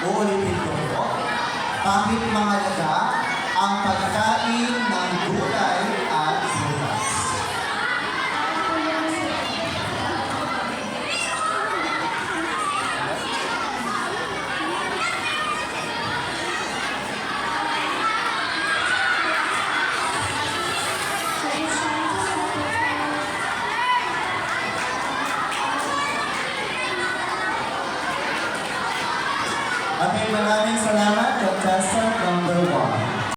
Uulitin ko po. Bakit mahalaga ang pagkain ng gulay at prutas? Okay, maraming salamat, contestant number 1.